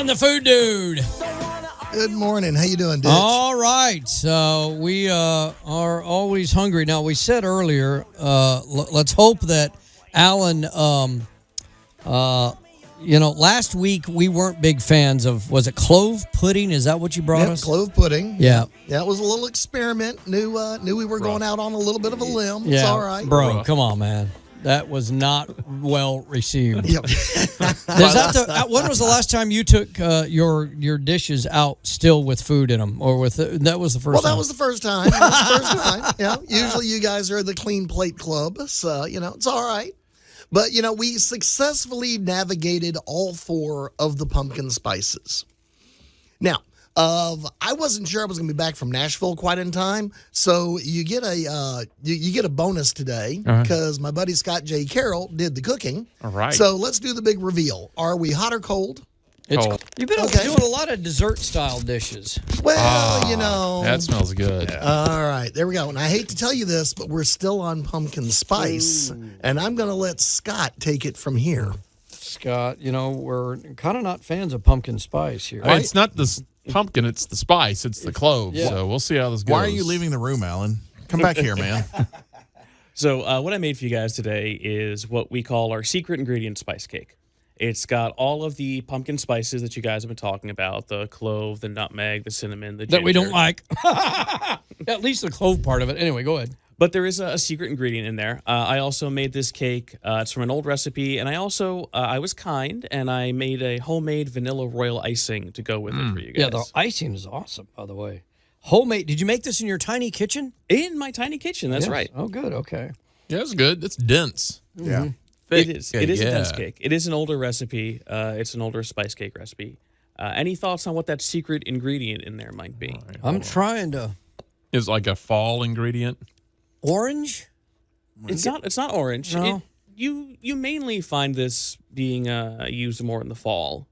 Allan, the food dude. Good morning. How you doing, Ditch? All right. So we are always hungry. Now, we said earlier, let's hope that Allan, last week we weren't big fans of, was it clove pudding? Is that what you brought us? Clove pudding. Yeah. Yeah, it was a little experiment. Knew we were going out on a little bit of a limb. Yeah. It's all right. Bro, come on, man. That was not well received. Yep. When was the last time you took your dishes out still with food in them, or with that was the first? Well, time? that was the first time. That was the first time. Yeah. Usually, you guys are the clean plate club, so it's all right. But we successfully navigated all 4 of the pumpkin spices. Now, I wasn't sure I was going to be back from Nashville quite in time, so you get a you get a bonus today because my buddy Scott J. Carroll did the cooking. All right. So let's do the big reveal. Are we hot or cold? It's cold. You've been doing a lot of dessert style dishes. Well, that smells good. All right, there we go. And I hate to tell you this, but we're still on pumpkin spice, and I'm going to let Scott take it from here. Scott, we're kind of not fans of pumpkin spice here. It's not the pumpkin, it's the spice, it's the clove. Yeah. So we'll see how this goes. Why are you leaving the room, Allan? Come back here, man. So what I made for you guys today is what we call our secret ingredient spice cake. It's got all of the pumpkin spices that you guys have been talking about, the clove, the nutmeg, the cinnamon, the ginger. That we don't like. At least the clove part of it. Anyway, go ahead. But there is a secret ingredient in there. I also made this cake. It's from an old recipe. And I also, I was kind, and I made a homemade vanilla royal icing to go with it for you guys. Yeah, the icing is awesome, by the way. Homemade. Did you make this in your tiny kitchen? In my tiny kitchen, that's right. Oh, good. Okay. Yeah, it's good. It's dense. Yeah. It is. It is a Yeah. dense cake. It is an older recipe. It's an older spice cake recipe. Any thoughts on what that secret ingredient in there might be? Right, I'm trying to. It's like a fall ingredient. Orange? It's not orange. No. You mainly find this being used more in the fall.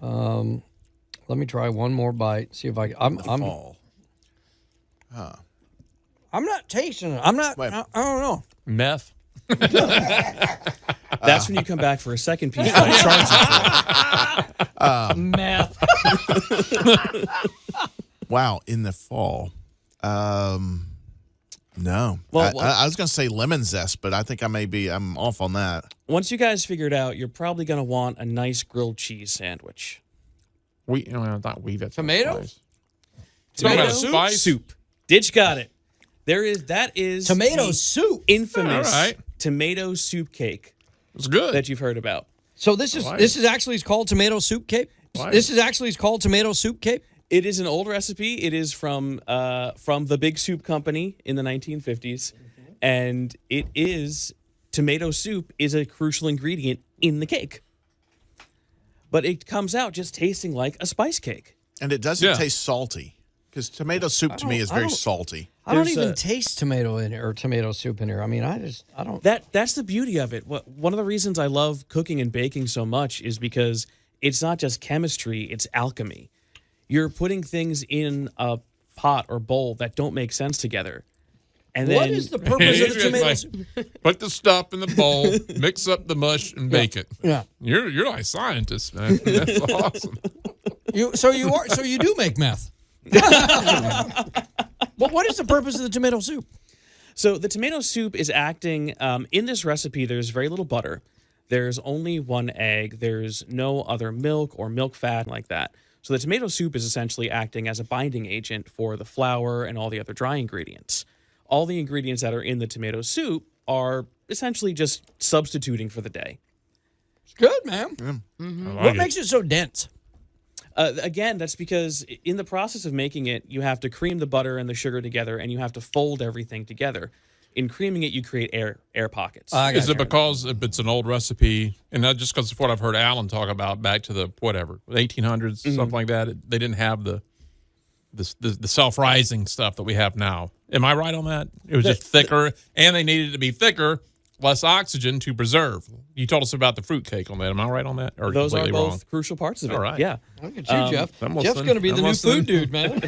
Let me try one more bite. See if I'm Fall. I'm not tasting it. I'm not. Wait. I don't know. Meth. That's when you come back for a second piece. I charge you for it. Meth. Wow, in the fall. No. Well, I was going to say lemon zest, but I think I'm off on that. Once you guys figure it out, you're probably going to want a nice grilled cheese sandwich. Wheat, not wheat. That's Tomatoes? Tomato spice? Soup. Ditch got it. That is Tomato the soup. infamous All right. tomato soup cake It's good. that you've heard about. So this is actually called tomato soup cake. Why? This is actually called tomato soup cake. It is an old recipe. It is from the Big Soup Company in the 1950s, and it is tomato soup is a crucial ingredient in the cake. But it comes out just tasting like a spice cake. And it doesn't taste salty because tomato soup to me is very salty. I don't There's even a- taste tomato in here or tomato soup in here. I mean, I don't. That's the beauty of it. One of the reasons I love cooking and baking so much is because it's not just chemistry, it's alchemy. You're putting things in a pot or bowl that don't make sense together. And What then is the purpose of the tomato soup? Put the stuff in the bowl, mix up the mush, and bake it. Yeah. You're like scientists, man. That's awesome. So you do make meth. But what is the purpose of the tomato soup? So the tomato soup is acting in this recipe. There's very little butter. There's only one egg. There's no other milk or milk fat like that. So the tomato soup is essentially acting as a binding agent for the flour and all the other dry ingredients. All the ingredients that are in the tomato soup are essentially just substituting for the day. It's good, man. I What like makes it so dense? Again, that's because in the process of making it, you have to cream the butter and the sugar together, and you have to fold everything together. In creaming it, you create air pockets. Is it because if it's an old recipe, and not just because of what I've heard Allan talk about back to the 1800s, something like that? They didn't have the self-rising stuff that we have now. Am I right on that? It was just thicker, and they needed it to be thicker, less oxygen to preserve. You told us about the fruit cake on that. Am I right on that? Or Those are completely both wrong? crual parts of it. All right. Yeah. Look at you, Jeff. I'm Jeff's listening. going to be the I'm new listening. food dude, man.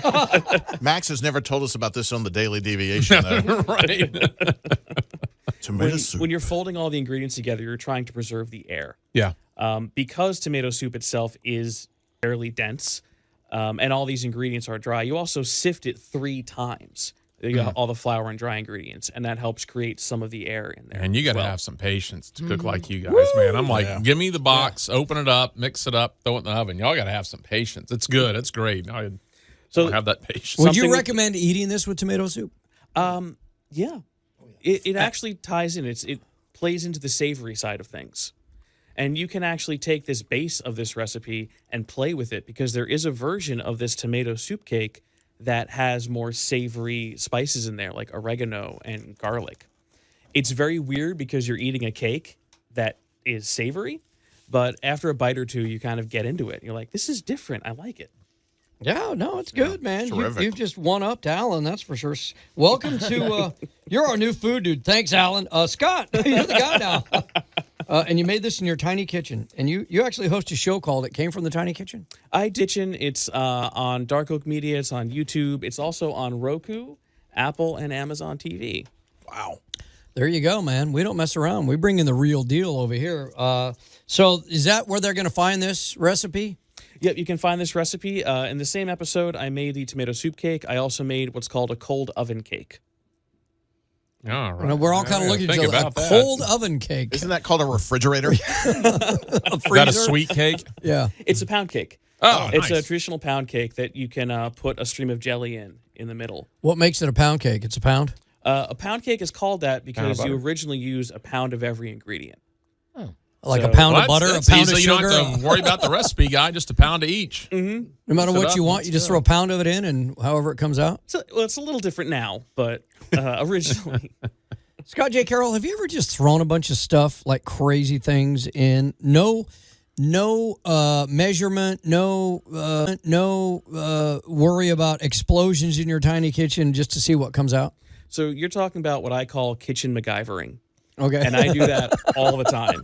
Max has never told us about this on the Daily Deviation, though. Right. Tomato soup. When you're folding all the ingredients together, you're trying to preserve the air. Yeah. Because tomato soup itself is fairly dense, and all these ingredients are dry. You also sift it 3 times. You got all the flour and dry ingredients, and that helps create some of the air in there. And you got to as well. have some patience to cook like you guys, man. I'm like, give me the box, open it up, mix it up, throw it in the oven. Y'all got to have some patience. It's good. It's great. I don't have that patience. Would you Something- recommend eating this with tomato soup? Yeah. It actually ties in. It plays into the savory side of things. And you can actually take this base of this recipe and play with it, because there is a version of this tomato soup cake that has more savory spices in there, like oregano and garlic. It's very weird because you're eating a cake that is savory, but after a bite or two, you kind of get into it. You're like, this is different. I like it. Yeah, no, it's good, man. terrific. You've just one-upped Allan, that's for sure. Welcome to, you're our new food dude. Thanks, Allan. Scott, you're the guy now. And you made this in your tiny kitchen. And you actually host a show called It Came From the Tiny Kitchen. It's on Dark Oak Media. It's on YouTube. It's also on Roku, Apple, and Amazon TV. Wow. There you go, man. We don't mess around. We bring in the real deal over here. So is that where they're going to find this recipe? Yep, you can find this recipe. In the same episode, I made the tomato soup cake. I also made what's called a cold oven cake. All right. We're all kind of looking at Think each other. A about that. cold oven cake. Isn't that called a refrigerator? Is that a sweet cake? Yeah. It's a pound cake. Oh, It's nice. a traditional pound cake that you can put a stream of jelly in the middle. What makes it a pound cake? It's a pound? A pound cake is called that because Pound of you butter. originally use a pound of every ingredient. Like So- a pound Well, of butter, that's a pound easy. of You don't sugar. have to worry about the recipe guide, just a pound of each. No matter Mix it what up you and want, let's you just go. throw a pound of it in, and however it comes out. So, well, it's a little different now, but originally. Scott J. Carroll, have you ever just thrown a bunch of stuff, like crazy things in? No measurement, no worry about explosions in your tiny kitchen just to see what comes out? So you're talking about what I call kitchen MacGyvering. Okay. And I do that all the time.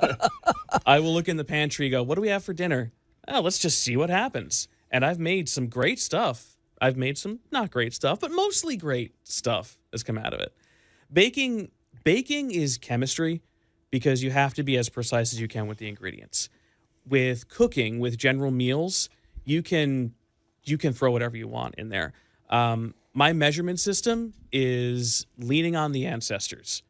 I will look in the pantry, go, what do we have for dinner? Oh, let's just see what happens. And I've made some great stuff. I've made some not great stuff, but mostly great stuff has come out of it. Baking is chemistry because you have to be as precise as you can with the ingredients. With cooking, with general meals, you can throw whatever you want in there. My measurement system is leaning on the ancestors.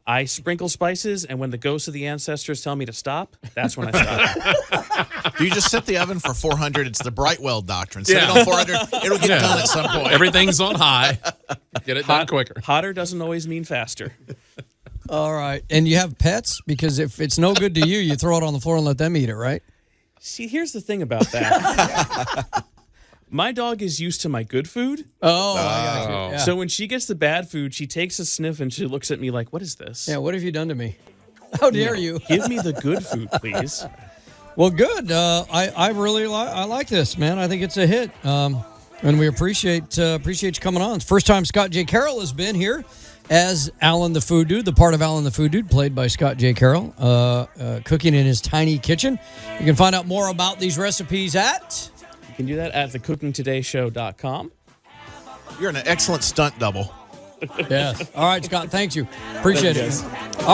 I sprinkle spices, and when the ghosts of the ancestors tell me to stop, that's when I stop. Do you just set the oven for 400? It's the Brightwell doctrine. Set Yeah. it on 400. It'll get done at some point. Everything's on high. Get it done quicker. Hotter doesn't always mean faster. All right. And you have pets? Because if it's no good to you, you throw it on the floor and let them eat it, right? See, here's the thing about that. My dog is used to my good food. Oh, I got you. Yeah. So when she gets the bad food, she takes a sniff and she looks at me like, what is this? Yeah, what have you done to me? How dare you? Give me the good food, please. Well, good. I really like this, man. I think it's a hit. And we appreciate you coming on. It's the first time Scott J. Carroll has been here as Allan the Food Dude, the part of Allan the Food Dude played by Scott J. Carroll, cooking in his tiny kitchen. You can find out more about these recipes at... You can do that at thecookingtodayshow.com. You're an excellent stunt double. Yes. All right, Scott, thank you. Appreciate Thank it. you, guys. All